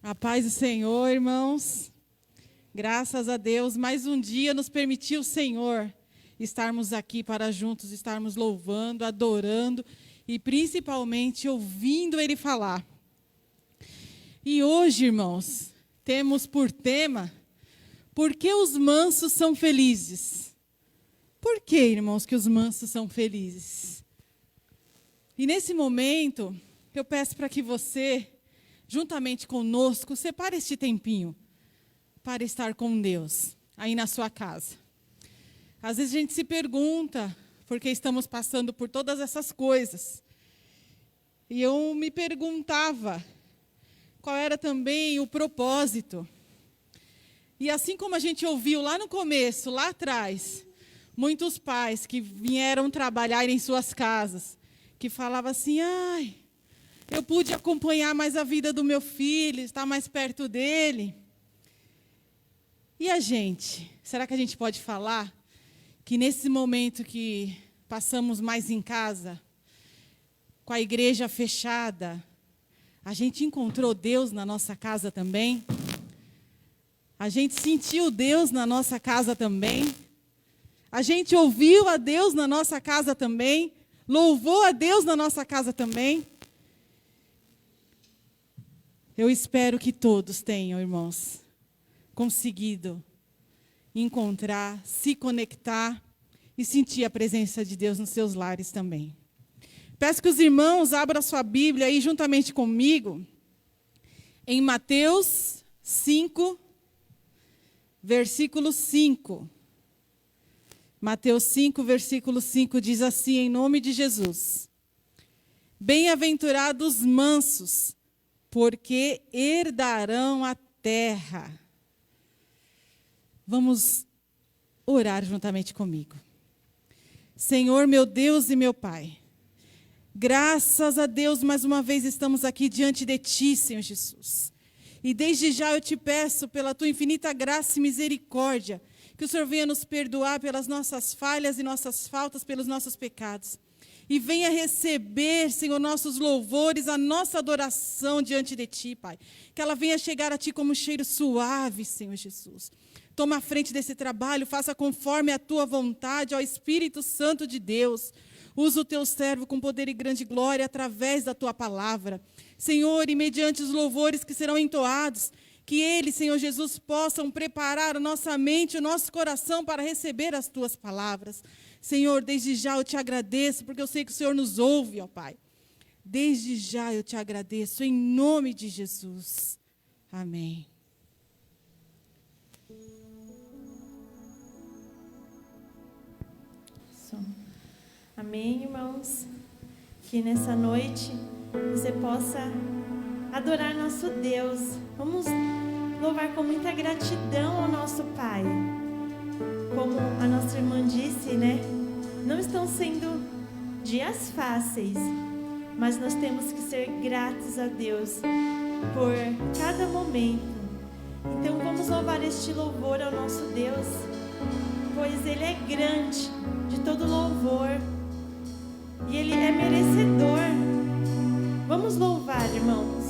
A paz do Senhor, irmãos. Graças a Deus, mais um dia nos permitiu o Senhor estarmos aqui para juntos, estarmos louvando, adorando e principalmente ouvindo Ele falar. E hoje, irmãos, temos por tema, por que os mansos são felizes? Por que, irmãos, que os mansos são felizes? E nesse momento, eu peço para que você, juntamente conosco, separe este tempinho para estar com Deus, aí na sua casa. Às vezes a gente se pergunta por que estamos passando por todas essas coisas. E eu me perguntava qual era também o propósito. E assim como a gente ouviu lá no começo, lá atrás, muitos pais que vieram trabalhar em suas casas, que falavam assim, eu pude acompanhar mais a vida do meu filho, estar mais perto dele. E a gente? Será que a gente pode falar que nesse momento que passamos mais em casa, com a igreja fechada, a gente encontrou Deus na nossa casa também? A gente sentiu Deus na nossa casa também? A gente ouviu a Deus na nossa casa também? Louvou a Deus na nossa casa também? Eu espero que todos tenham, irmãos, conseguido encontrar, se conectar e sentir a presença de Deus nos seus lares também. Peço que os irmãos abram a sua Bíblia aí juntamente comigo, em Mateus 5, versículo 5. Mateus 5, versículo 5 diz assim, em nome de Jesus: Bem-aventurados os mansos, porque herdarão a terra. Vamos orar juntamente comigo. Senhor, meu Deus e meu Pai, graças a Deus, mais uma vez estamos aqui diante de Ti, Senhor Jesus. E desde já eu te peço, pela Tua infinita graça e misericórdia, que o Senhor venha nos perdoar pelas nossas falhas e nossas faltas, pelos nossos pecados. E venha receber, Senhor, nossos louvores, a nossa adoração diante de Ti, Pai. Que ela venha chegar a Ti como um cheiro suave, Senhor Jesus. Toma a frente desse trabalho, faça conforme a Tua vontade, ó Espírito Santo de Deus. Usa o Teu servo com poder e grande glória através da Tua palavra. Senhor, e mediante os louvores que serão entoados, que eles, Senhor Jesus, possam preparar a nossa mente, o nosso coração para receber as Tuas palavras. Senhor, desde já eu te agradeço, porque eu sei que o Senhor nos ouve, ó Pai. Desde já eu te agradeço, em nome de Jesus. Amém. Amém, irmãos? Que nessa noite você possa adorar nosso Deus. Vamos louvar com muita gratidão ao nosso Pai. Como a nossa irmã disse, né? Não estão sendo dias fáceis, mas nós temos que ser gratos a Deus por cada momento. Então vamos louvar este louvor ao nosso Deus, pois Ele é grande de todo louvor e Ele é merecedor. Vamos louvar, irmãos.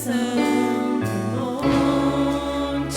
Santo monte.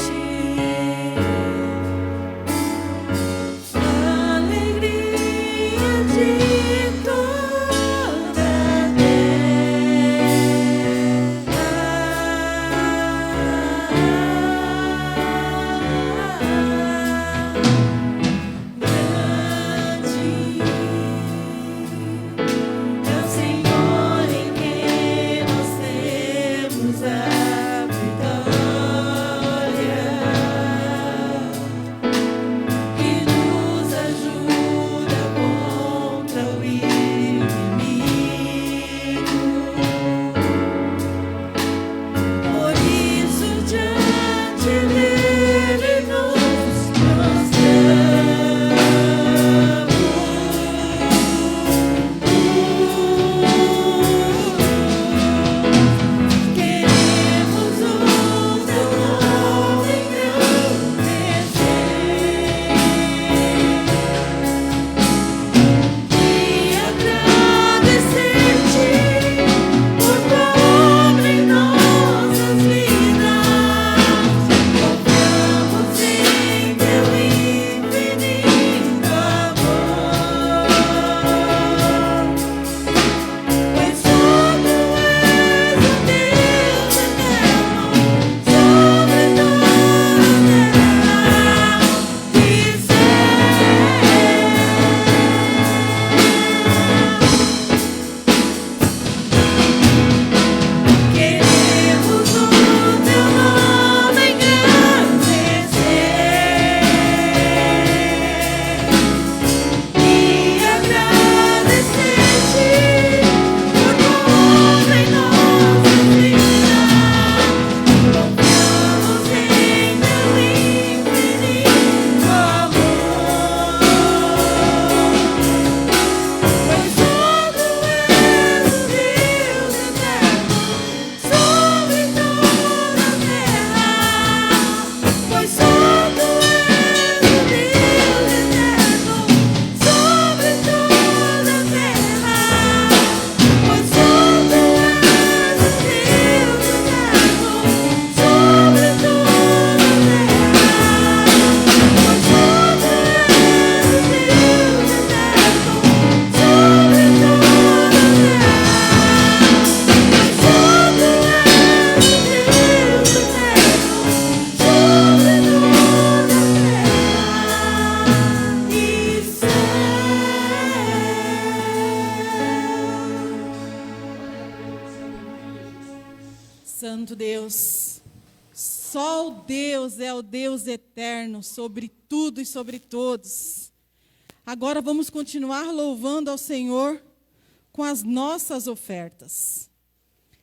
Santo Deus. Só o Deus é o Deus eterno sobre tudo e sobre todos. Agora vamos continuar louvando ao Senhor com as nossas ofertas.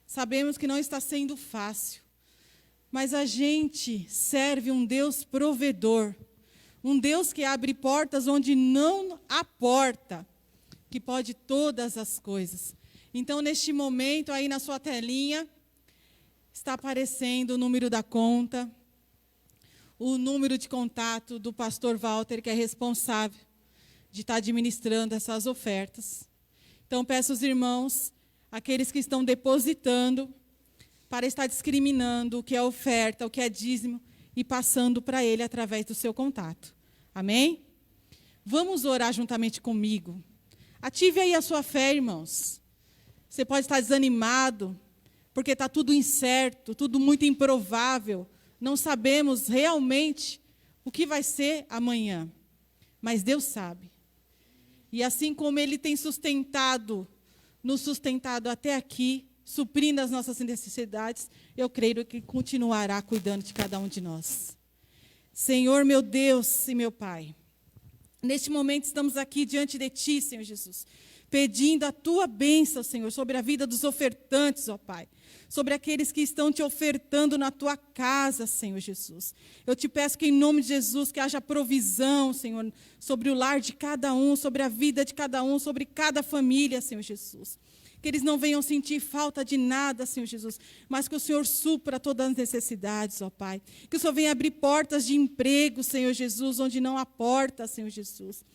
Sabemos que não está sendo fácil, mas a gente serve um Deus provedor, um Deus que abre portas onde não há porta, que pode todas as coisas. Então, neste momento, aí na sua telinha, está aparecendo o número da conta, o número de contato do pastor Walter, que é responsável de estar administrando essas ofertas. Então, peço aos irmãos, aqueles que estão depositando, para estar discriminando o que é oferta, o que é dízimo, e passando para ele através do seu contato. Amém? Vamos orar juntamente comigo. Ative aí a sua fé, irmãos. Você pode estar desanimado, porque está tudo incerto, tudo muito improvável. Não sabemos realmente o que vai ser amanhã. Mas Deus sabe. E assim como Ele tem nos sustentado até aqui, suprindo as nossas necessidades, eu creio que continuará cuidando de cada um de nós. Senhor, meu Deus e meu Pai, neste momento estamos aqui diante de Ti, Senhor Jesus, pedindo a Tua bênção, Senhor, sobre a vida dos ofertantes, ó Pai, sobre aqueles que estão Te ofertando na Tua casa, Senhor Jesus. Eu Te peço que em nome de Jesus, que haja provisão, Senhor, sobre o lar de cada um, sobre a vida de cada um, sobre cada família, Senhor Jesus. Que eles não venham sentir falta de nada, Senhor Jesus, mas que o Senhor supra todas as necessidades, ó Pai. Que o Senhor venha abrir portas de emprego, Senhor Jesus, onde não há porta, Senhor Jesus.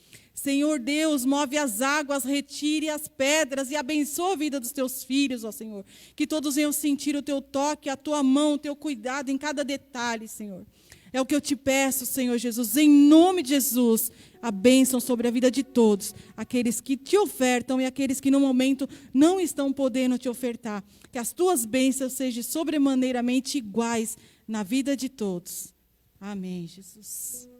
Senhor Deus, move as águas, retire as pedras e abençoa a vida dos teus filhos, ó Senhor. Que todos venham sentir o teu toque, a tua mão, o teu cuidado em cada detalhe, Senhor. É o que eu te peço, Senhor Jesus, em nome de Jesus, a bênção sobre a vida de todos, aqueles que te ofertam e aqueles que no momento não estão podendo te ofertar. Que as tuas bênçãos sejam sobremaneiramente iguais na vida de todos. Amém, Jesus.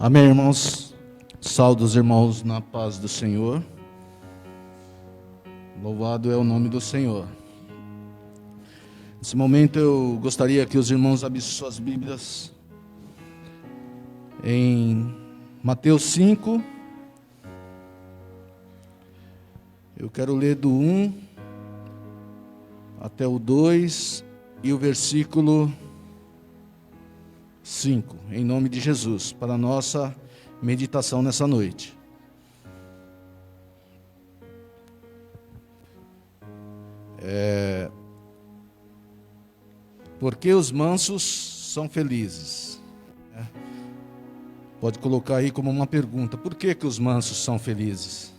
Amém, irmãos. Saúdo os irmãos na paz do Senhor. Louvado é o nome do Senhor. Nesse momento eu gostaria que os irmãos abrissem suas Bíblias em Mateus 5. Eu quero ler do 1 até o 2 e o versículo 5, em nome de Jesus, para a nossa meditação nessa noite. Porque os mansos são felizes. Pode colocar aí como uma pergunta: por que os mansos são felizes?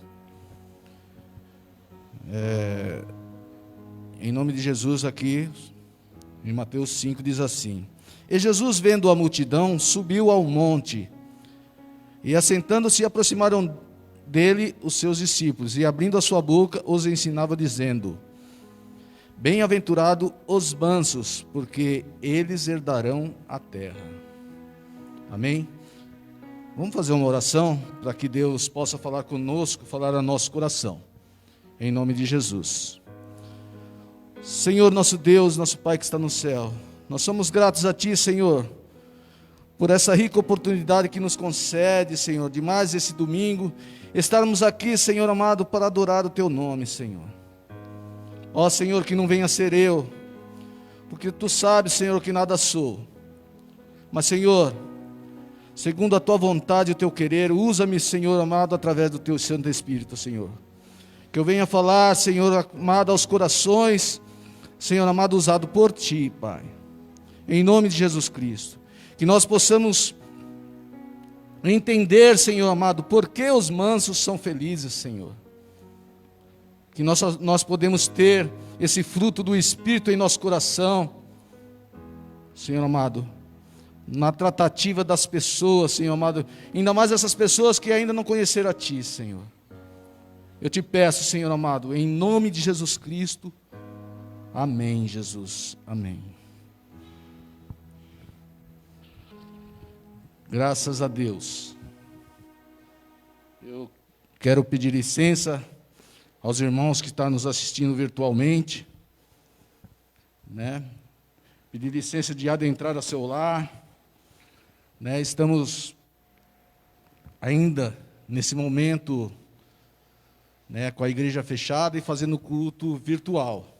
Em nome de Jesus, aqui em Mateus 5 diz assim: E Jesus, vendo a multidão, subiu ao monte, e assentando-se, aproximaram dele os seus discípulos, e abrindo a sua boca, os ensinava, dizendo: Bem-aventurado os mansos, porque eles herdarão a terra. Amém? Vamos fazer uma oração para que Deus possa falar conosco, falar a nosso coração, em nome de Jesus. Senhor, nosso Deus, nosso Pai que está no céu, nós somos gratos a Ti, Senhor, por essa rica oportunidade que nos concede, Senhor, de mais esse domingo, estarmos aqui, Senhor amado, para adorar o Teu nome, Senhor. Ó Senhor, que não venha ser eu, porque Tu sabes, Senhor, que nada sou, mas Senhor, segundo a Tua vontade e o Teu querer, usa-me, Senhor amado, através do Teu Santo Espírito, Senhor. Que eu venha falar, Senhor amado, aos corações, Senhor amado, usado por Ti, Pai. Em nome de Jesus Cristo. Que nós possamos entender, Senhor amado, por que os mansos são felizes, Senhor. Que nós podemos ter esse fruto do Espírito em nosso coração, Senhor amado, na tratativa das pessoas, Senhor amado, ainda mais essas pessoas que ainda não conheceram a Ti, Senhor. Eu Te peço, Senhor amado, em nome de Jesus Cristo. Amém, Jesus. Amém. Graças a Deus. Eu quero pedir licença aos irmãos que estão nos assistindo virtualmente, né? Pedir licença de adentrar ao seu lar, né? Estamos ainda nesse momento, né, com a igreja fechada e fazendo culto virtual.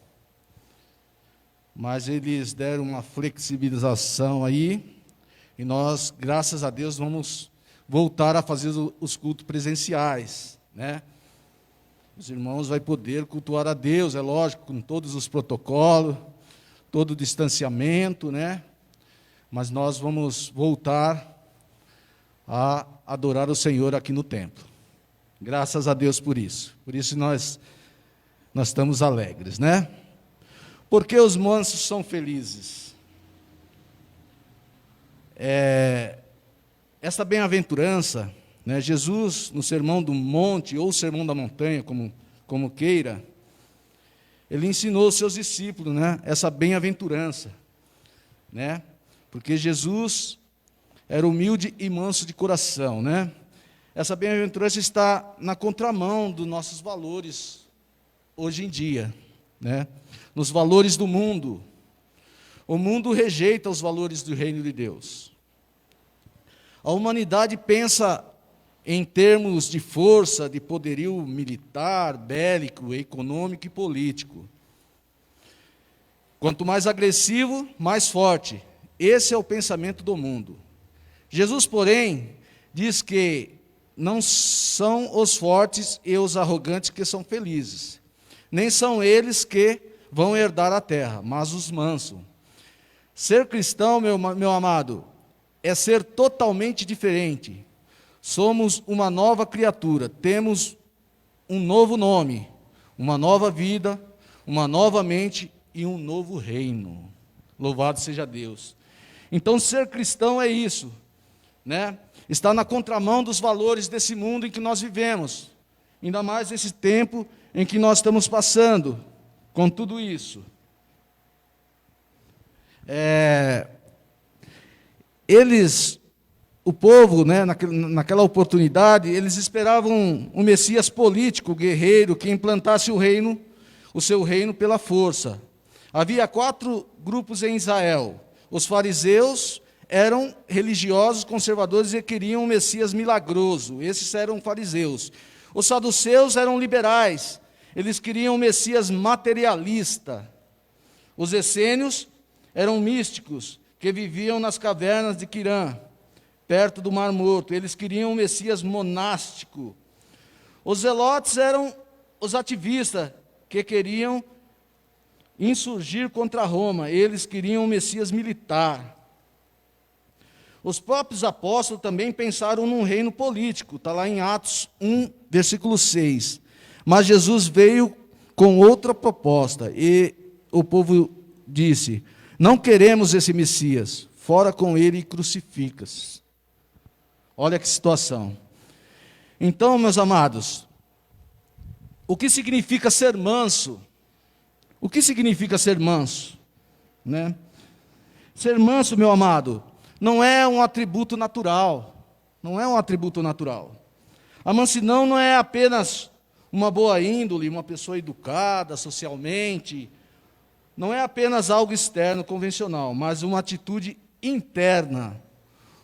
Mas eles deram uma flexibilização aí, e nós, graças a Deus, vamos voltar a fazer os cultos presenciais, né? Os irmãos vão poder cultuar a Deus, é lógico, com todos os protocolos, todo o distanciamento, né? Mas nós vamos voltar a adorar o Senhor aqui no templo. Graças a Deus por isso. Por isso nós estamos alegres, né? Porque os mansos são felizes. Essa bem-aventurança, né, Jesus, no Sermão do Monte, ou Sermão da Montanha, como queira, ele ensinou aos seus discípulos, né, essa bem-aventurança, né? Porque Jesus era humilde e manso de coração, né? Essa bem-aventurança está na contramão dos nossos valores hoje em dia, né? Nos valores do mundo. O mundo rejeita os valores do reino de Deus. A humanidade pensa em termos de força, de poderio militar, bélico, econômico e político. Quanto mais agressivo, mais forte. Esse é o pensamento do mundo. Jesus, porém, diz que não são os fortes e os arrogantes que são felizes, nem são eles que vão herdar a terra, mas os mansos. Ser cristão, meu amado, é ser totalmente diferente. Somos uma nova criatura, temos um novo nome, uma nova vida, uma nova mente e um novo reino. Louvado seja Deus. Então, ser cristão é isso, né? Está na contramão dos valores desse mundo em que nós vivemos, ainda mais nesse tempo em que nós estamos passando, com tudo isso. Eles o povo, né, naquela oportunidade, eles esperavam um Messias político, guerreiro, que implantasse o seu reino pela força. Havia 4 grupos em Israel. Os fariseus eram religiosos, conservadores e queriam um Messias milagroso. Esses eram fariseus. Os saduceus eram liberais. Eles queriam um Messias materialista. Os essênios eram místicos, que viviam nas cavernas de Quirã, perto do Mar Morto. Eles queriam um Messias monástico. Os zelotes eram os ativistas, que queriam insurgir contra Roma. Eles queriam um Messias militar. Os próprios apóstolos também pensaram num reino político. Está lá em Atos 1, versículo 6. Mas Jesus veio com outra proposta. E o povo disse: não queremos esse Messias. Fora com ele e crucifica-se. Olha que situação. Então, meus amados, o que significa ser manso? O que significa ser manso? Né? Ser manso, meu amado, não é um atributo natural. Não é um atributo natural. A mansidão não é apenas uma boa índole, uma pessoa educada socialmente. Não é apenas algo externo, convencional, mas uma atitude interna.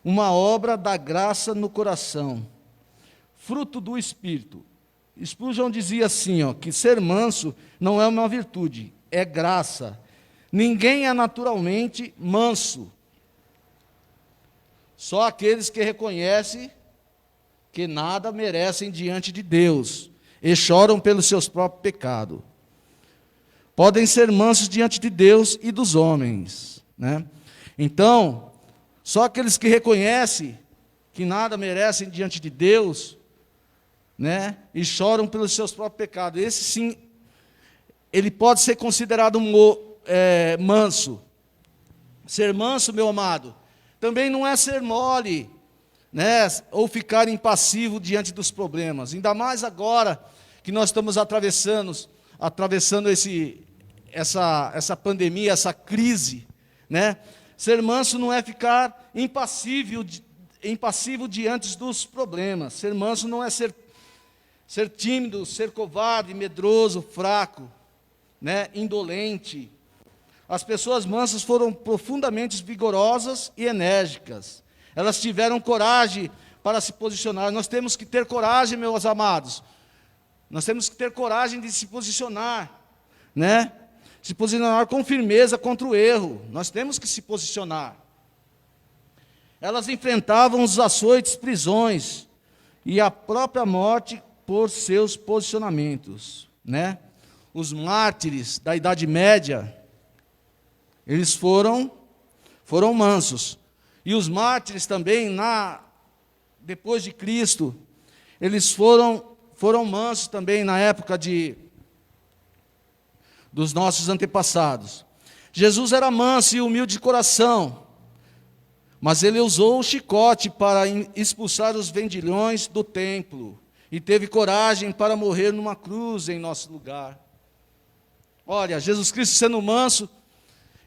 Uma obra da graça no coração. Fruto do Espírito. Spurgeon dizia assim, que ser manso não é uma virtude, é graça. Ninguém é naturalmente manso. Só aqueles que reconhecem que nada merecem diante de Deus e choram pelos seus próprios pecados. Podem ser mansos diante de Deus e dos homens, né? Então, só aqueles que reconhecem que nada merecem diante de Deus, né, e choram pelos seus próprios pecados, esse sim, ele pode ser considerado manso. Ser manso, meu amado, também não é ser mole, né, ou ficar impassivo diante dos problemas. Ainda mais agora que nós estamos atravessando essa pandemia, essa crise, né? Ser manso não é ficar impassivo diante dos problemas. Ser manso não é ser tímido, ser covarde, medroso, fraco, né? Indolente. As pessoas mansas foram profundamente vigorosas e enérgicas. Elas tiveram coragem para se posicionar. Nós temos que ter coragem, meus amados. Nós temos que ter coragem de se posicionar, né? Se posicionar com firmeza contra o erro. Nós temos que se posicionar. Elas enfrentavam os açoites, prisões e a própria morte por seus posicionamentos, né? Os mártires da Idade Média, eles foram mansos. E os mártires também, depois de Cristo, eles foram mansos também na época dos nossos antepassados. Jesus era manso e humilde de coração, mas ele usou o chicote para expulsar os vendilhões do templo e teve coragem para morrer numa cruz em nosso lugar. Olha, Jesus Cristo sendo manso,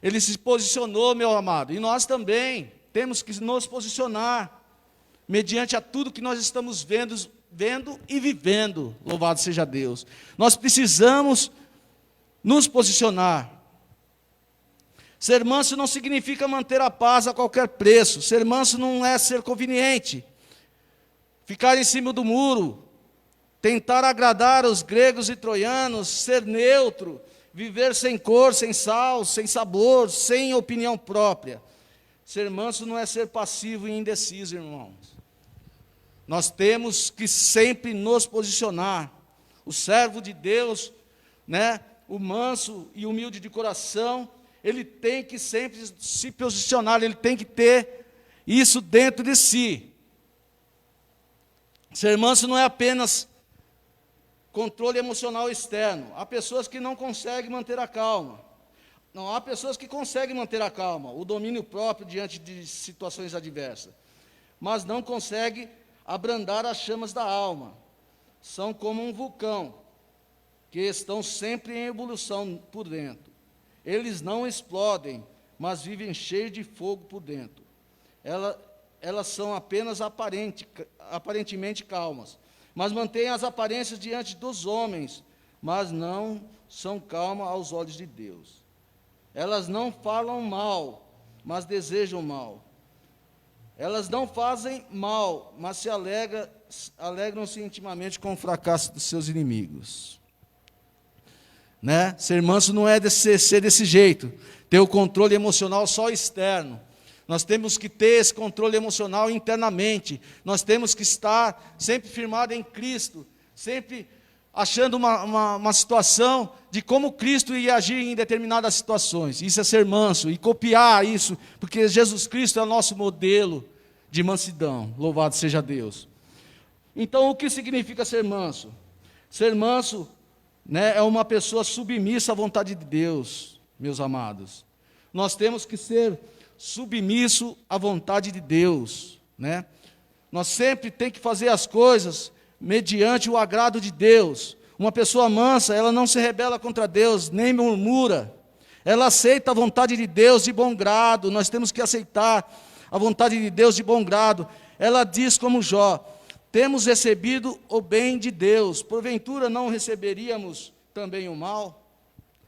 ele se posicionou, meu amado, e nós também temos que nos posicionar mediante a tudo que nós estamos vendo e vivendo. Louvado seja Deus. Nós precisamos nos posicionar. Ser manso não significa manter a paz a qualquer preço. Ser manso não é ser conveniente, ficar em cima do muro, tentar agradar os gregos e troianos, ser neutro, viver sem cor, sem sal, sem sabor, sem opinião própria. Ser manso não é ser passivo e indeciso, irmãos. Nós temos que sempre nos posicionar. O servo de Deus, né, o manso e humilde de coração, ele tem que sempre se posicionar, ele tem que ter isso dentro de si. Ser manso não é apenas controle emocional externo. Há pessoas que não conseguem manter a calma. Não, há pessoas que conseguem manter a calma, o domínio próprio diante de situações adversas, mas não conseguem abrandar as chamas da alma. São como um vulcão, que estão sempre em ebulição por dentro. Eles não explodem, mas vivem cheios de fogo por dentro. elas são apenas aparentemente calmas, mas mantêm as aparências diante dos homens, mas não são calmas aos olhos de Deus. Elas não falam mal, mas desejam mal. Elas não fazem mal, mas alegram-se intimamente com o fracasso dos seus inimigos. Né? Ser manso não é ser desse jeito, ter o controle emocional só externo. Nós temos que ter esse controle emocional internamente. Nós temos que estar sempre firmado em Cristo, sempre achando uma situação de como Cristo ia agir em determinadas situações. Isso é ser manso e copiar isso, porque Jesus Cristo é o nosso modelo de mansidão. Louvado seja Deus. Então, o que significa ser manso? Ser manso, né, é uma pessoa submissa à vontade de Deus, meus amados. Nós temos que ser submisso à vontade de Deus, né? Nós sempre temos que fazer as coisas mediante o agrado de Deus. Uma pessoa mansa, ela não se rebela contra Deus, nem murmura. Ela aceita a vontade de Deus de bom grado. Nós temos que aceitar a vontade de Deus de bom grado. Ela diz como Jó: temos recebido o bem de Deus, porventura não receberíamos também o mal?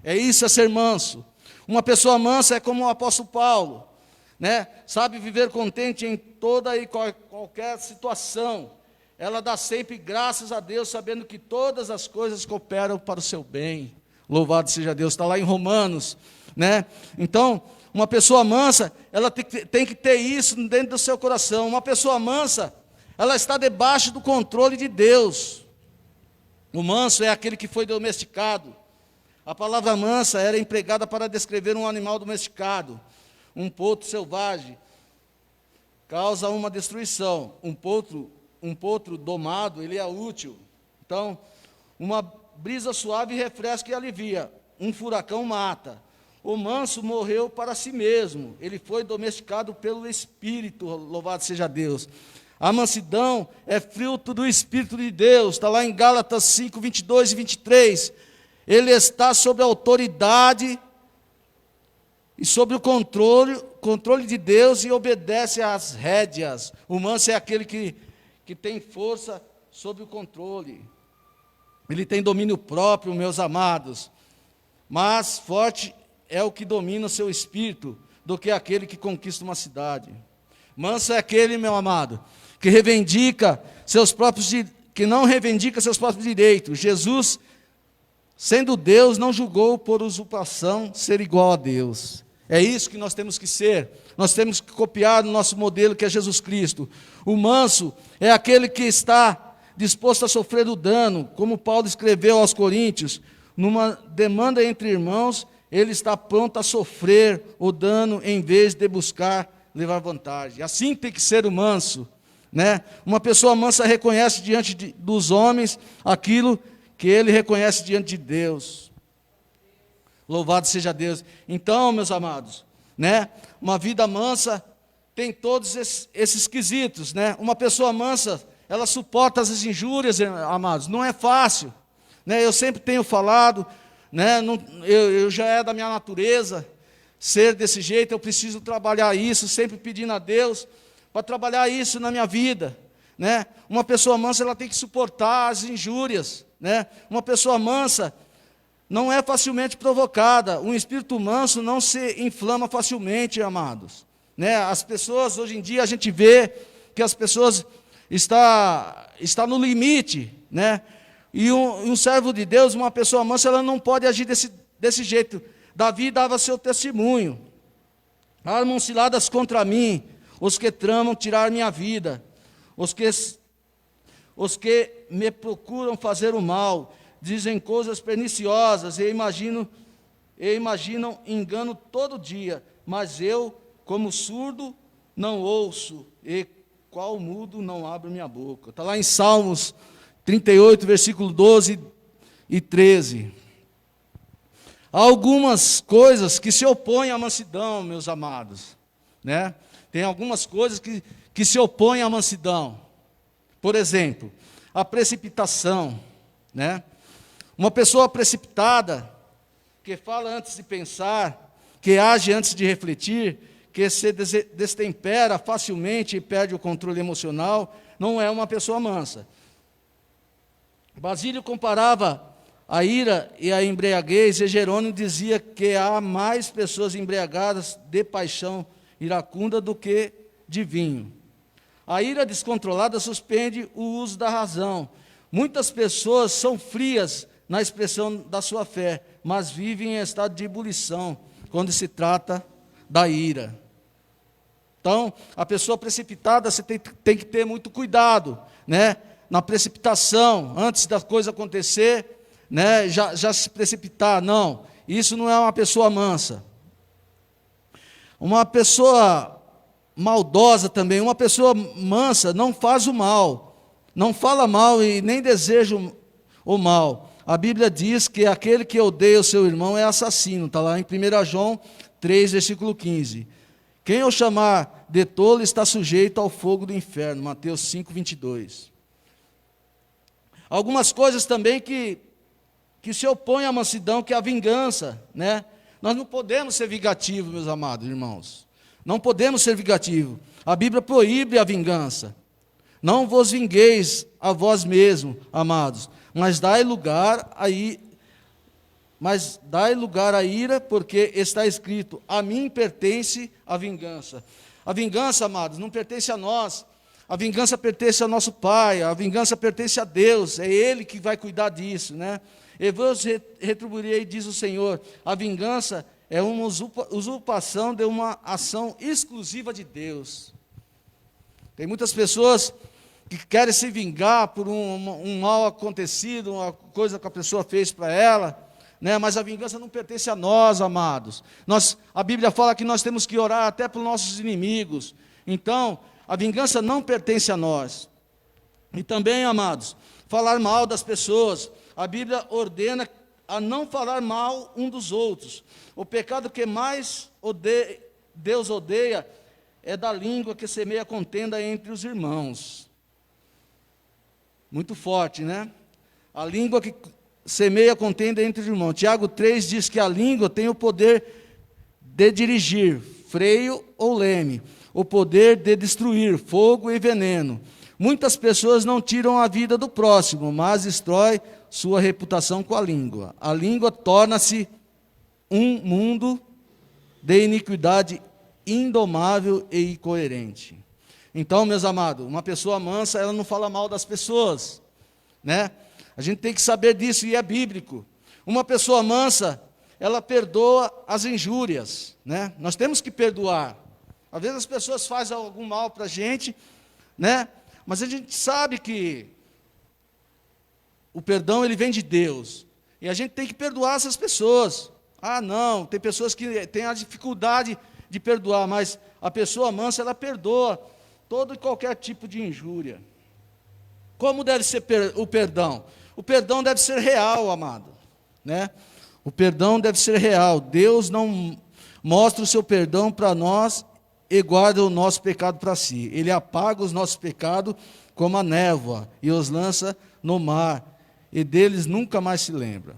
É isso, é ser manso. Uma pessoa mansa é como o apóstolo Paulo, né? Sabe viver contente em toda e qualquer situação. Ela dá sempre graças a Deus, sabendo que todas as coisas cooperam para o seu bem. Louvado seja Deus, está lá em Romanos, né? Então, uma pessoa mansa, ela tem que ter isso dentro do seu coração. Uma pessoa mansa, ela está debaixo do controle de Deus. O manso é aquele que foi domesticado. A palavra mansa era empregada para descrever um animal domesticado. Um potro selvagem causa uma destruição. Um potro domado, ele é útil. Então, uma brisa suave refresca e alivia. Um furacão mata. O manso morreu para si mesmo. Ele foi domesticado pelo Espírito. Louvado seja Deus. A mansidão é fruto do Espírito de Deus. Está lá em Gálatas 5, 22 e 23. Ele está sob a autoridade e sob o controle de Deus e obedece às rédeas. O manso é aquele que tem força sob o controle. Ele tem domínio próprio, meus amados. Mas forte é o que domina o seu espírito do que aquele que conquista uma cidade. Manso é aquele, meu amado, que não reivindica seus próprios direitos. Jesus, sendo Deus, não julgou por usurpação ser igual a Deus. É isso que nós temos que ser. Nós temos que copiar o nosso modelo, que é Jesus Cristo. O manso é aquele que está disposto a sofrer o dano, como Paulo escreveu aos Coríntios, numa demanda entre irmãos, ele está pronto a sofrer o dano em vez de buscar levar vantagem. Assim tem que ser o manso, né? Uma pessoa mansa reconhece diante dos homens aquilo que ele reconhece diante de Deus. Louvado seja Deus. Então, meus amados, né? Uma vida mansa tem todos esses quesitos, né? Uma pessoa mansa, ela suporta as injúrias, amados. Não é fácil, né? Eu sempre tenho falado, né? Eu já é da minha natureza ser desse jeito. Eu preciso trabalhar isso, sempre pedindo a Deus para trabalhar isso na minha vida, né? Uma pessoa mansa, ela tem que suportar as injúrias, né? Uma pessoa mansa não é facilmente provocada. Um espírito manso não se inflama facilmente, amados, né? As pessoas, hoje em dia, a gente vê que as pessoas está no limite, né? E um servo de Deus, uma pessoa mansa, ela não pode agir desse jeito. Davi dava seu testemunho: armam ciladas contra mim os que tramam tirar minha vida, os que me procuram fazer o mal, dizem coisas perniciosas e imaginam engano todo dia, mas eu, como surdo, não ouço, e qual mudo não abro minha boca. Está lá em Salmos 38, versículo 12 e 13. Há algumas coisas que se opõem à mansidão, meus amados, né? Tem algumas coisas que se opõem à mansidão. Por exemplo, a precipitação, né? Uma pessoa precipitada, que fala antes de pensar, que age antes de refletir, que se destempera facilmente e perde o controle emocional, não é uma pessoa mansa. Basílio comparava a ira e a embriaguez, e Jerônimo dizia que há mais pessoas embriagadas de paixão iracunda do que de vinho. A ira descontrolada suspende o uso da razão. Muitas pessoas são frias na expressão da sua fé, mas vivem em estado de ebulição quando se trata da ira. Então, a pessoa precipitada, você tem que ter muito cuidado, né? Na precipitação, antes da coisa acontecer, né? Já se precipitar. Não, isso não é uma pessoa mansa. Uma pessoa maldosa também, uma pessoa mansa não faz o mal, não fala mal e nem deseja o mal. A Bíblia diz que aquele que odeia o seu irmão é assassino, está lá em 1 João 3, versículo 15. Quem o chamar de tolo está sujeito ao fogo do inferno, Mateus 5, 22. Algumas coisas também que se opõem à mansidão, que é a vingança, né? Nós não podemos ser vingativos, meus amados irmãos. Não podemos ser vingativos. A Bíblia proíbe a vingança. Não vos vingueis a vós mesmos, amados, mas dai lugar à ira, porque está escrito: a mim pertence a vingança. A vingança, amados, não pertence a nós. A vingança pertence ao nosso Pai, a vingança pertence a Deus, é Ele que vai cuidar disso, né? Eu vos retribuirei, diz o Senhor. A vingança é uma usurpação de uma ação exclusiva de Deus. Tem muitas pessoas que querem se vingar por um mal acontecido, uma coisa que a pessoa fez para ela, né? Mas a vingança não pertence a nós, amados. A Bíblia fala que nós temos que orar até para os nossos inimigos. Então, a vingança não pertence a nós. E também, amados, falar mal das pessoas. A Bíblia ordena a não falar mal um dos outros. O pecado que mais Deus odeia é da língua que semeia contenda entre os irmãos. Muito forte, né? A língua que semeia contenda entre os irmãos. Tiago 3 diz que a língua tem o poder de dirigir, freio ou leme, o poder de destruir, fogo e veneno. Muitas pessoas não tiram a vida do próximo, mas destrói sua reputação com a língua. A língua torna-se um mundo de iniquidade indomável e incoerente. Então, meus amados, uma pessoa mansa, ela não fala mal das pessoas, né? A gente tem que saber disso, e é bíblico. Uma pessoa mansa, ela perdoa as injúrias, né? Nós temos que perdoar. Às vezes as pessoas fazem algum mal para a gente, né? Mas a gente sabe que o perdão, ele vem de Deus. E a gente tem que perdoar essas pessoas. Ah, não, tem pessoas que têm a dificuldade de perdoar, mas a pessoa mansa, ela perdoa todo e qualquer tipo de injúria. Como deve ser o perdão? O perdão deve ser real, amado, né? O perdão deve ser real. Deus não mostra o seu perdão para nós e guarda o nosso pecado para si. Ele apaga os nossos pecados como a névoa e os lança no mar, e deles nunca mais se lembra.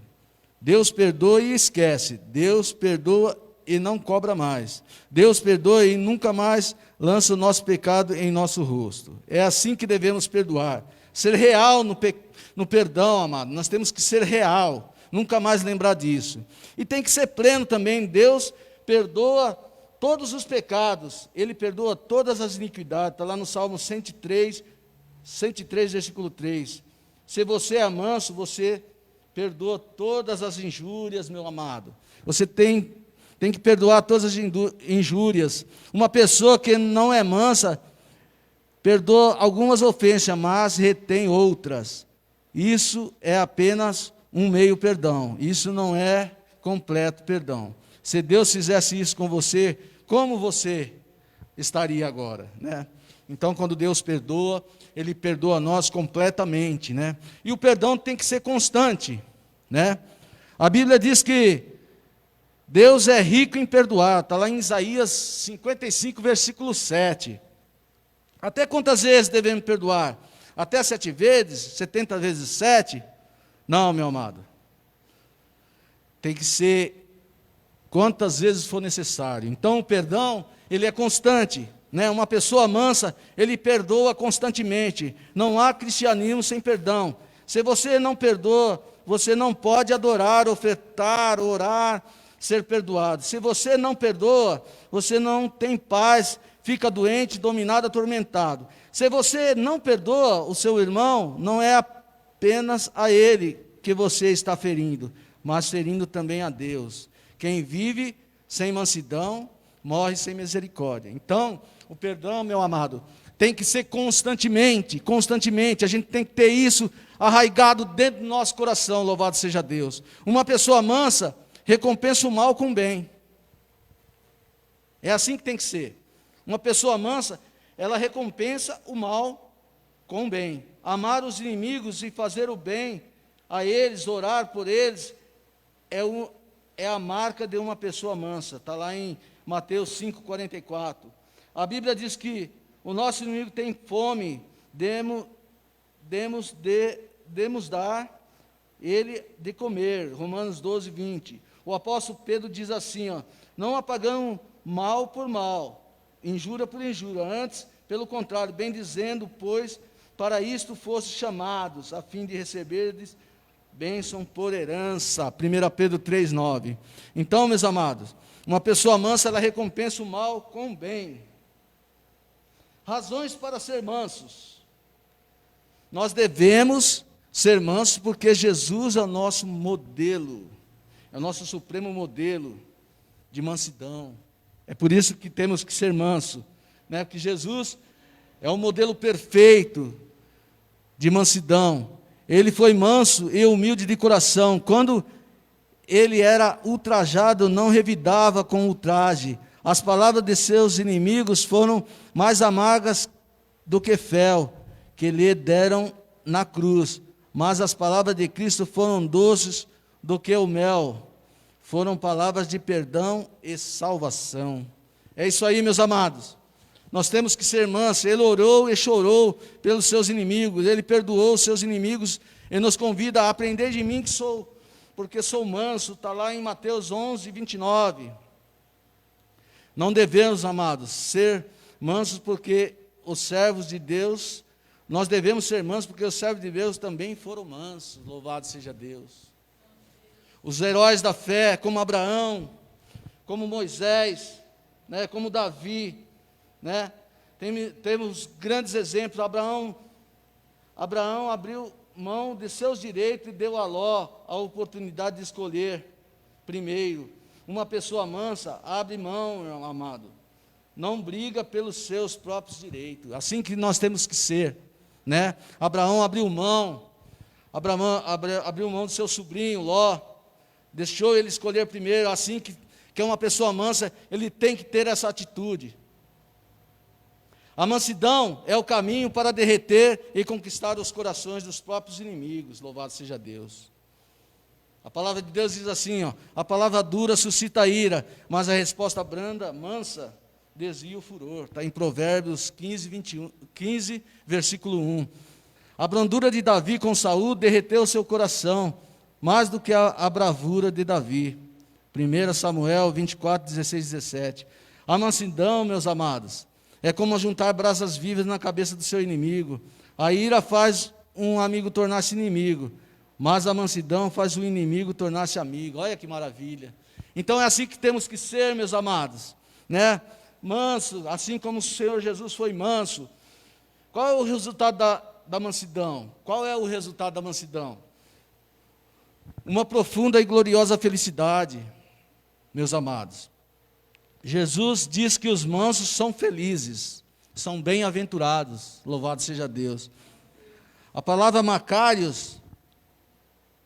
Deus perdoa e esquece. Deus perdoa e não cobra mais. Deus perdoa e nunca mais lança o nosso pecado em nosso rosto. É assim que devemos perdoar. Ser real no perdão, amado. Nós temos que ser real. Nunca mais lembrar disso. E tem que ser pleno também. Deus perdoa todos os pecados. Ele perdoa todas as iniquidades. Está lá no Salmo 103, versículo 3. Se você é manso, você perdoa todas as injúrias, meu amado. Você tem que perdoar todas as injúrias. Uma pessoa que não é mansa, perdoa algumas ofensas, mas retém outras. Isso é apenas um meio perdão. Isso não é completo perdão. Se Deus fizesse isso com você, como você estaria agora, né? Então, quando Deus perdoa, Ele perdoa nós completamente, né? E o perdão tem que ser constante, né? A Bíblia diz que Deus é rico em perdoar. Está lá em Isaías 55, versículo 7. Até quantas vezes devemos perdoar? Até 7 vezes? 70 vezes 7? Não, meu amado. Tem que ser quantas vezes for necessário. Então, o perdão ele é constante, né? Uma pessoa mansa, ele perdoa constantemente. Não há cristianismo sem perdão. Se você não perdoa, você não pode adorar, ofertar, orar, ser perdoado. Se você não perdoa, você não tem paz, fica doente, dominado, atormentado. Se você não perdoa o seu irmão, não é apenas a ele que você está ferindo, mas ferindo também a Deus. Quem vive sem mansidão, morre sem misericórdia. Então, o perdão, meu amado, tem que ser constantemente, a gente tem que ter isso arraigado dentro do nosso coração, louvado seja Deus. Uma pessoa mansa recompensa o mal com o bem. É assim que tem que ser. Uma pessoa mansa, ela recompensa o mal com o bem. Amar os inimigos e fazer o bem a eles, orar por eles, é a marca de uma pessoa mansa. Está lá em Mateus 5,44. A Bíblia diz que o nosso inimigo tem fome, demos dar ele de comer. Romanos 12, 20. O apóstolo Pedro diz assim, ó, não apagamos mal por mal, injúria por injúria, antes, pelo contrário, bem dizendo, pois para isto fosse chamados, a fim de receberdes bênção por herança. 1 Pedro 3, 9. Então, meus amados, uma pessoa mansa, ela recompensa o mal com o bem. Razões para ser mansos. Nós devemos ser mansos porque Jesus é o nosso modelo, é o nosso supremo modelo de mansidão. É por isso que temos que ser mansos, né? Porque Jesus é o modelo perfeito de mansidão. Ele foi manso e humilde de coração. Quando ele era ultrajado, não revidava com ultraje. As palavras de seus inimigos foram mais amargas do que fel, que lhe deram na cruz. Mas as palavras de Cristo foram doces do que o mel. Foram palavras de perdão e salvação. É isso aí, meus amados. Nós temos que ser mansos. Ele orou e chorou pelos seus inimigos. Ele perdoou os seus inimigos e nos convida a aprender de mim porque sou manso. Está lá em Mateus 11, 29. Não devemos, amados, ser mansos porque os servos de Deus, nós devemos ser mansos porque os servos de Deus também foram mansos. Louvado seja Deus. Os heróis da fé, como Abraão, como Moisés, né, como Davi, né? Temos grandes exemplos. Abraão abriu mão de seus direitos e deu a Ló a oportunidade de escolher primeiro. Uma pessoa mansa abre mão, meu amado, não briga pelos seus próprios direitos. Assim que nós temos que ser, né? Abraão abriu mão do seu sobrinho Ló, deixou ele escolher primeiro. Assim que é uma pessoa mansa, ele tem que ter essa atitude. A mansidão é o caminho para derreter e conquistar os corações dos próprios inimigos. Louvado seja Deus. A palavra de Deus diz assim, ó, a palavra dura suscita a ira, mas a resposta branda, mansa, desvia o furor. Está em Provérbios 15, versículo 1. A brandura de Davi com Saul derreteu o seu coração, mais do que a bravura de Davi. 1 Samuel 24, 16, 17. A mansidão, meus amados, é como juntar brasas vivas na cabeça do seu inimigo. A ira faz um amigo tornar-se inimigo, mas a mansidão faz o inimigo tornar-se amigo. Olha que maravilha. Então é assim que temos que ser, meus amados, né? Manso, assim como o Senhor Jesus foi manso. Qual é o resultado da mansidão? Qual é o resultado da mansidão? Uma profunda e gloriosa felicidade, meus amados. Jesus diz que os mansos são felizes, são bem-aventurados, louvado seja Deus. A palavra Macários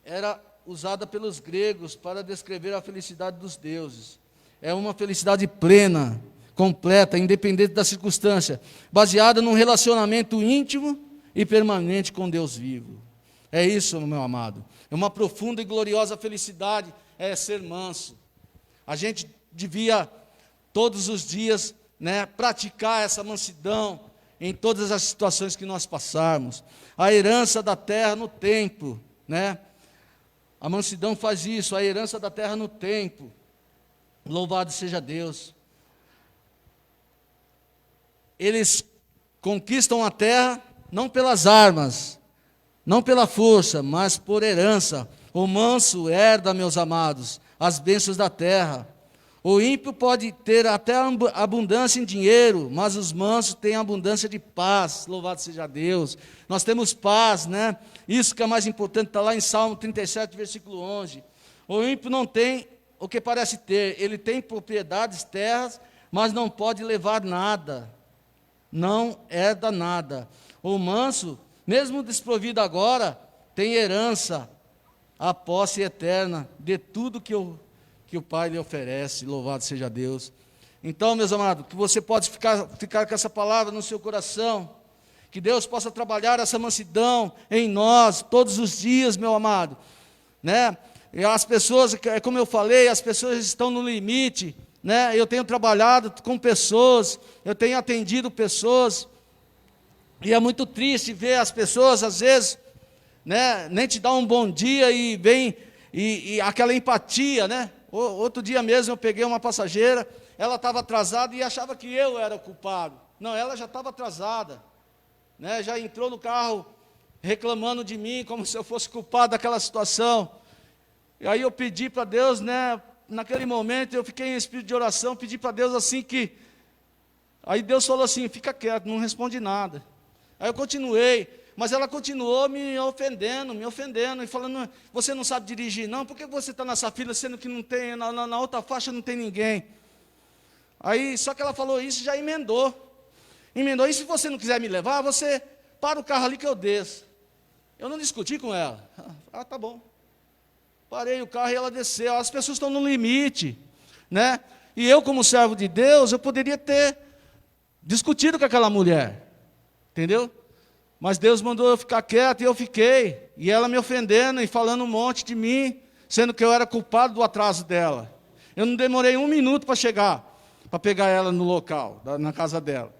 era usada pelos gregos para descrever a felicidade dos deuses. É uma felicidade plena, completa, independente da circunstância, baseada num relacionamento íntimo e permanente com Deus vivo. É isso, meu amado. É uma profunda e gloriosa felicidade, é ser manso. A gente devia todos os dias, né, praticar essa mansidão em todas as situações que nós passarmos. A herança da terra no tempo, né? A mansidão faz isso, a herança da terra no tempo. Louvado seja Deus. eles conquistam a terra não pelas armas, não pela força, mas por herança. O manso herda, meus amados, as bênçãos da terra. O ímpio pode ter até abundância em dinheiro, mas os mansos têm abundância de paz. Louvado seja Deus. Nós temos paz, né? Isso que é mais importante, está lá em Salmo 37, versículo 11. O ímpio não tem o que parece ter. Ele tem propriedades, terras, mas não pode levar nada. Não herda nada. O manso, mesmo desprovido agora, tem herança, a posse eterna de tudo que o Pai lhe oferece. Louvado seja Deus. Então, meus amados, que você pode ficar com essa palavra no seu coração, que Deus possa trabalhar essa mansidão em nós, todos os dias, meu amado, né? E as pessoas, como eu falei, as pessoas estão no limite, né? Eu tenho trabalhado com pessoas, eu tenho atendido pessoas, e é muito triste ver as pessoas, às vezes, né, nem te dá um bom dia e vem, e aquela empatia, né? Outro dia mesmo eu peguei uma passageira, ela estava atrasada e achava que eu era o culpado. Não, ela já estava atrasada, né? Já entrou no carro reclamando de mim, como se eu fosse culpado daquela situação. E aí eu pedi para Deus, né? Naquele momento eu fiquei em espírito de oração, pedi para Deus assim que... Aí Deus falou assim, fica quieto, não responde nada. Aí eu continuei, mas ela continuou me ofendendo, e falando, você não sabe dirigir não, por que você está nessa fila, sendo que não tem, na outra faixa não tem ninguém? Aí, só que ela falou isso e já emendou, e se você não quiser me levar, você para o carro ali que eu desço. Eu não discuti com ela, tá bom. Parei o carro e ela desceu. As pessoas estão no limite, né? E eu, como servo de Deus, eu poderia ter discutido com aquela mulher, entendeu? Mas Deus mandou eu ficar quieto e eu fiquei. E ela me ofendendo e falando um monte de mim, sendo que eu era culpado do atraso dela. Eu não demorei 1 minuto para chegar, para pegar ela no local, na casa dela.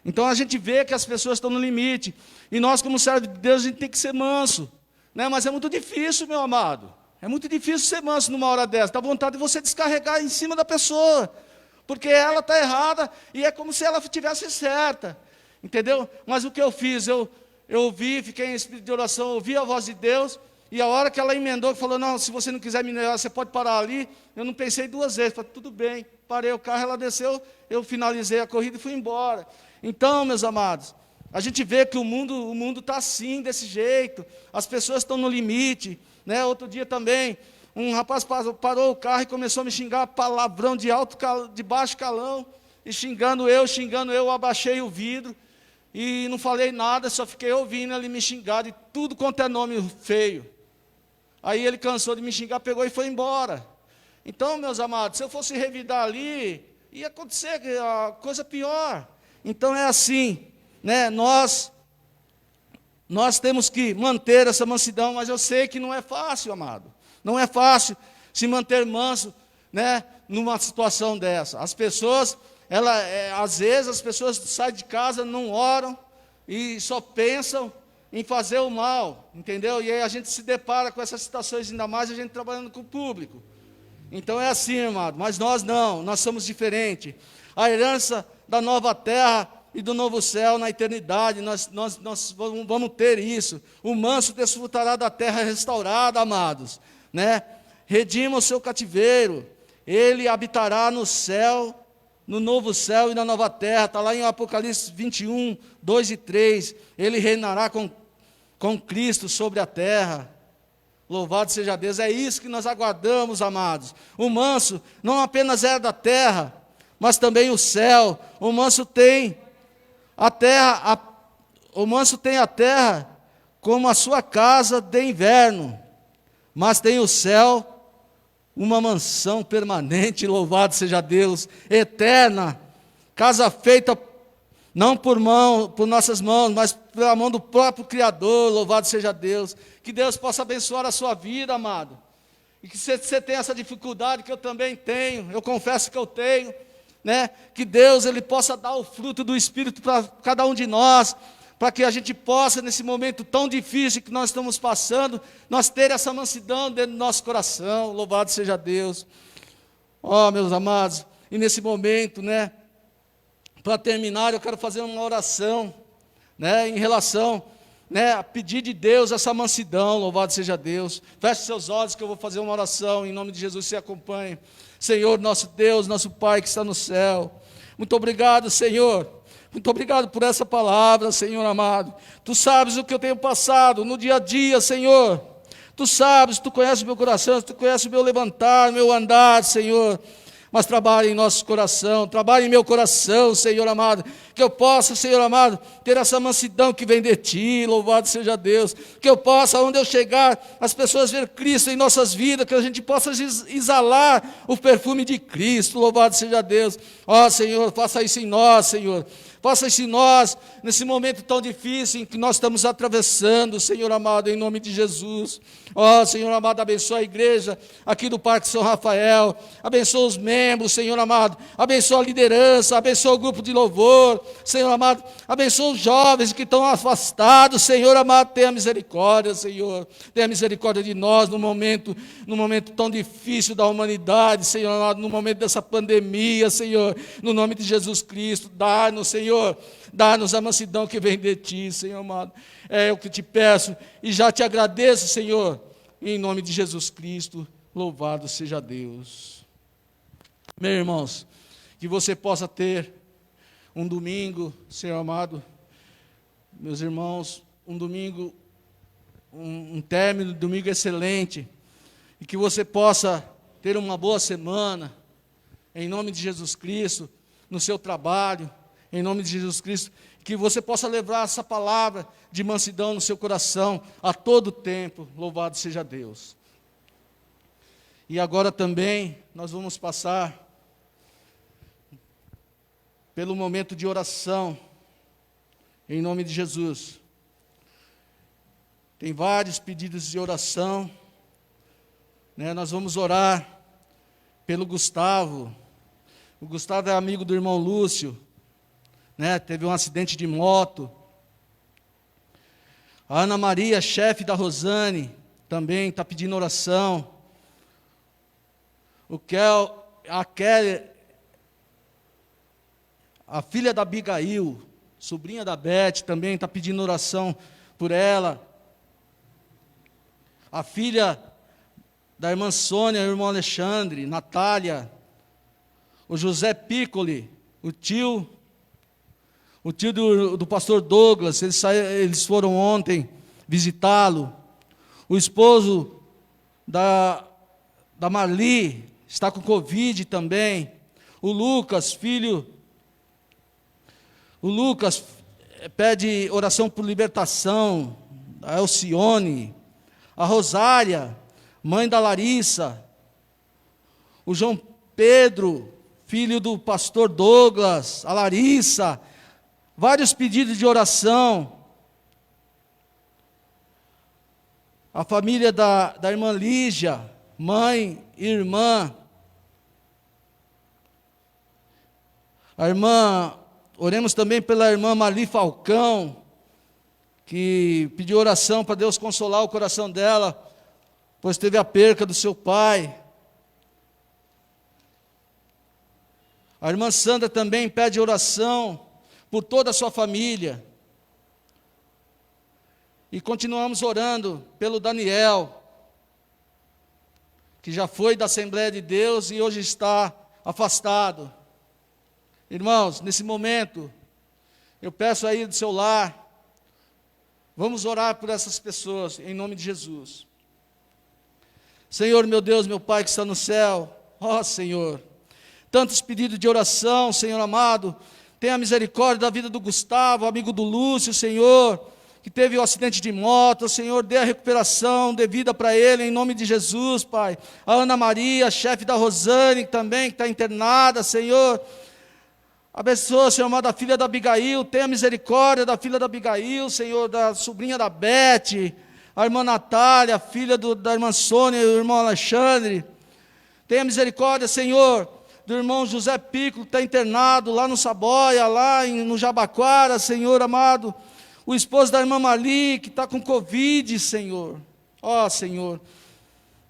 Então a gente vê que as pessoas estão no limite. E nós, como servo de Deus, a gente tem que ser manso, né? Mas é muito difícil, meu amado. É muito difícil ser manso numa hora dessa. Dá vontade de você descarregar em cima da pessoa, porque ela está errada e é como se ela estivesse certa, entendeu? Mas o que eu fiz? Eu ouvi, fiquei em espírito de oração, ouvi a voz de Deus, e a hora que ela emendou, que falou, não, se você não quiser me levar, você pode parar ali, eu não pensei 2 vezes, falei, tudo bem, parei o carro, ela desceu, eu finalizei a corrida e fui embora. Então, meus amados, a gente vê que o mundo está assim, desse jeito, as pessoas estão no limite, né? Outro dia também, um rapaz parou o carro e começou a me xingar, palavrão de baixo calão, e xingando eu abaixei o vidro, e não falei nada, só fiquei ouvindo ele me xingar de tudo quanto é nome feio. Aí ele cansou de me xingar, pegou e foi embora. Então, meus amados, se eu fosse revidar ali, ia acontecer a coisa pior. Então é assim, né? Nós temos que manter essa mansidão, mas eu sei que não é fácil, amado. Não é fácil se manter manso, né, numa situação dessa. As pessoas, às vezes as pessoas saem de casa, não oram e só pensam em fazer o mal, entendeu? E aí a gente se depara com essas situações, ainda mais a gente trabalhando com o público. Então é assim, amado, mas nós não, nós somos diferentes. A herança da nova terra e do novo céu na eternidade, nós vamos ter isso. O manso desfrutará da terra restaurada, amados, né? Redima o seu cativeiro, ele habitará no céu, no novo céu e na nova terra. Está lá em Apocalipse 21, 2 e 3. Ele reinará com Cristo sobre a terra. Louvado seja Deus, é isso que nós aguardamos, amados. O manso não apenas é da terra, mas também o céu. O manso tem a terra, o manso tem a terra como a sua casa de inverno, mas tem o céu, uma mansão permanente, louvado seja Deus, eterna, casa feita não por nossas mãos, mas pela mão do próprio Criador, louvado seja Deus. Que Deus possa abençoar a sua vida, amado. E que você tenha essa dificuldade que eu também tenho, eu confesso que eu tenho, né? Que Deus ele possa dar o fruto do Espírito para cada um de nós, para que a gente possa, nesse momento tão difícil que nós estamos passando, nós ter essa mansidão dentro do nosso coração, louvado seja Deus. Ó, meus amados, e nesse momento, né, para terminar, eu quero fazer uma oração, né, em relação, né, a pedir de Deus essa mansidão. Louvado seja Deus. Feche seus olhos que eu vou fazer uma oração, em nome de Jesus, se acompanhe. Senhor, nosso Deus, nosso Pai que está no céu, muito obrigado, Senhor. Muito obrigado por essa palavra, Senhor amado. Tu sabes o que eu tenho passado no dia a dia, Senhor. Tu sabes, Tu conheces o meu coração, Tu conheces o meu levantar, o meu andar, Senhor. Mas trabalhe em nosso coração, trabalhe em meu coração, Senhor amado, que eu possa, Senhor amado, ter essa mansidão que vem de Ti, louvado seja Deus, que eu possa, onde eu chegar, as pessoas ver Cristo em nossas vidas, que a gente possa exalar o perfume de Cristo, louvado seja Deus. Ó Senhor, faça isso em nós, Senhor. Faça isso em nós, nesse momento tão difícil em que nós estamos atravessando, Senhor amado, em nome de Jesus. Ó, Senhor amado, abençoa a igreja aqui do Parque São Rafael, abençoa os membros, Senhor amado, abençoa a liderança, abençoa o grupo de louvor, Senhor amado, abençoa os jovens que estão afastados, Senhor amado, tenha misericórdia, Senhor, tenha misericórdia de nós no momento tão difícil da humanidade, Senhor amado, no momento dessa pandemia, Senhor, no nome de Jesus Cristo, dá-nos, Senhor, dá-nos a mansidão que vem de Ti, Senhor amado. É o que te peço e já te agradeço, Senhor, em nome de Jesus Cristo, louvado seja Deus. Meus irmãos, que você possa ter um domingo, Senhor amado, meus irmãos, um domingo, um término de domingo excelente, e que você possa ter uma boa semana, em nome de Jesus Cristo, no seu trabalho, em nome de Jesus Cristo, que você possa levar essa palavra de mansidão no seu coração a todo tempo, louvado seja Deus. E agora também nós vamos passar pelo momento de oração, em nome de Jesus. Tem vários pedidos de oração, né? Nós vamos orar pelo Gustavo. O Gustavo é amigo do irmão Lúcio, né? Teve um acidente de moto. A Ana Maria, chefe da Rosane, também está pedindo oração. A Kelly, a filha da Abigail, sobrinha da Beth, também está pedindo oração por ela. A filha da irmã Sônia, o irmão Alexandre, Natália, o José Piccoli, o tio do pastor Douglas, eles foram ontem visitá-lo. O esposo da Marli está com Covid também. O Lucas pede oração por libertação. A Elcione, a Rosária, mãe da Larissa, o João Pedro, filho do pastor Douglas, a Larissa, vários pedidos de oração. A família da irmã Lígia, mãe e irmã. Oremos também pela irmã Marli Falcão, que pediu oração para Deus consolar o coração dela, pois teve a perca do seu pai. A irmã Sandra também pede oração por toda a sua família. E continuamos orando pelo Daniel, que já foi da Assembleia de Deus e hoje está afastado. Irmãos, nesse momento, eu peço aí do seu lar, vamos orar por essas pessoas, em nome de Jesus. Senhor, meu Deus, meu Pai que está no céu, ó Senhor, tantos pedidos de oração, Senhor amado, tenha misericórdia da vida do Gustavo, amigo do Lúcio, Senhor, que teve um acidente de moto, Senhor, dê a recuperação devida para ele, em nome de Jesus, Pai. A Ana Maria, chefe da Rosane, também, que está internada, Senhor, abençoa, Senhor amado, a filha da Abigail, tenha misericórdia da filha da Abigail, Senhor, da sobrinha da Beth, a irmã Natália, a filha da irmã Sônia, o irmão Alexandre, tenha misericórdia, Senhor, do irmão José Piccoli, que está internado lá no Saboia, lá no Jabaquara, Senhor amado, o esposo da irmã Marli, que está com Covid, Senhor, ó Senhor,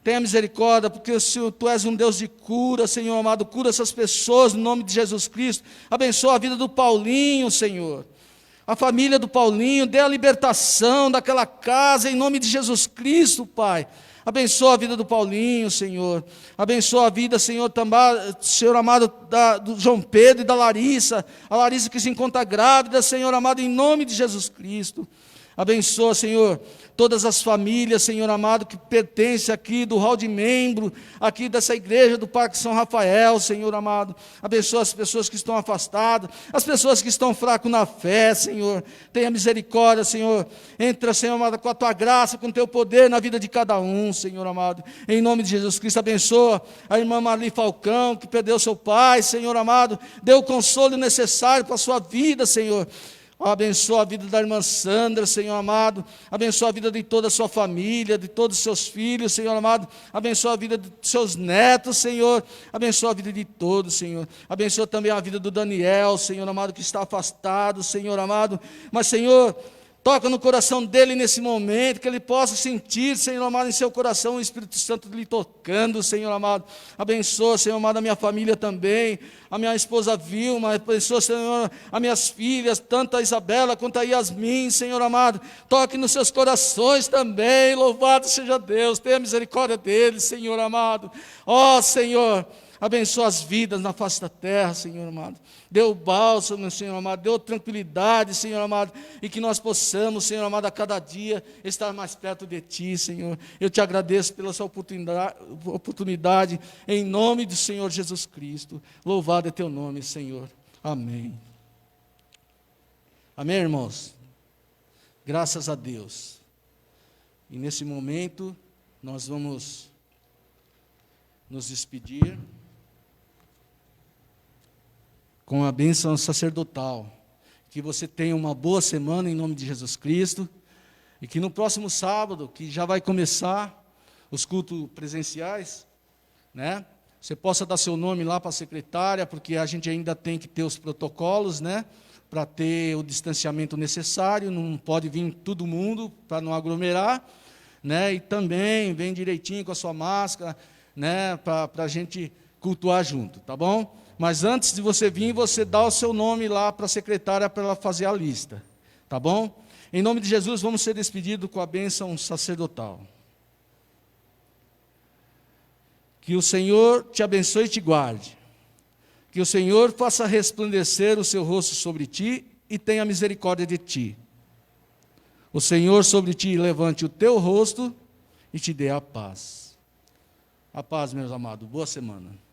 Tenha misericórdia, porque Senhor, Tu és um Deus de cura, Senhor amado. Cura essas pessoas no nome de Jesus Cristo. Abençoa a vida do Paulinho, Senhor. A família do Paulinho, dê a libertação daquela casa em nome de Jesus Cristo, Pai. Abençoa a vida do Paulinho, Senhor. Abençoa a vida, Senhor, também, Senhor amado, do João Pedro e da Larissa. A Larissa que se encontra grávida, Senhor amado, em nome de Jesus Cristo. Abençoa, Senhor, todas as famílias, Senhor amado, que pertencem aqui do hall de membro, aqui dessa igreja do Parque São Rafael, Senhor amado. Abençoa as pessoas que estão afastadas, as pessoas que estão fracas na fé, Senhor. Tenha misericórdia, Senhor. Entra, Senhor amado, com a Tua graça, com o Teu poder na vida de cada um, Senhor amado. Em nome de Jesus Cristo, abençoa a irmã Marli Falcão, que perdeu seu pai, Senhor amado. Dê o consolo necessário para a sua vida, Senhor. Abençoa a vida da irmã Sandra, Senhor amado. Abençoa a vida de toda a sua família, de todos os seus filhos, Senhor amado. Abençoa a vida de seus netos, Senhor. Abençoa a vida de todos, Senhor. Abençoa também a vida do Daniel, Senhor amado, que está afastado, Senhor amado. Mas, Senhor, toca no coração dele nesse momento, que ele possa sentir, Senhor amado, em seu coração o Espírito Santo lhe tocando, Senhor amado. Abençoa, Senhor amado, a minha família também, a minha esposa Vilma, abençoa, Senhor, as minhas filhas, tanto a Isabela quanto a Yasmin, Senhor amado. Toque nos seus corações também, louvado seja Deus, tenha misericórdia deles, Senhor amado. Ó Senhor, abençoa as vidas na face da terra, Senhor amado. Dê o bálsamo, Senhor amado. Dê tranquilidade, Senhor amado. E que nós possamos, Senhor amado, a cada dia estar mais perto de Ti, Senhor. Eu te agradeço pela sua oportunidade em nome do Senhor Jesus Cristo. Louvado é Teu nome, Senhor. Amém. Amém, irmãos? Graças a Deus. E nesse momento, nós vamos nos despedir com a bênção sacerdotal. Que você tenha uma boa semana em nome de Jesus Cristo, e que no próximo sábado, que já vai começar os cultos presenciais, né? Você possa dar seu nome lá para a secretária, porque a gente ainda tem que ter os protocolos, né? Para ter o distanciamento necessário, não pode vir todo mundo para não aglomerar, né? E também vem direitinho com a sua máscara, né? Para a gente cultuar junto, tá bom? Mas antes de você vir, você dá o seu nome lá para a secretária para ela fazer a lista. Tá bom? Em nome de Jesus, vamos ser despedidos com a bênção sacerdotal. Que o Senhor te abençoe e te guarde. Que o Senhor faça resplandecer o seu rosto sobre ti e tenha misericórdia de ti. O Senhor sobre ti levante o teu rosto e te dê a paz. A paz, meus amados. Boa semana.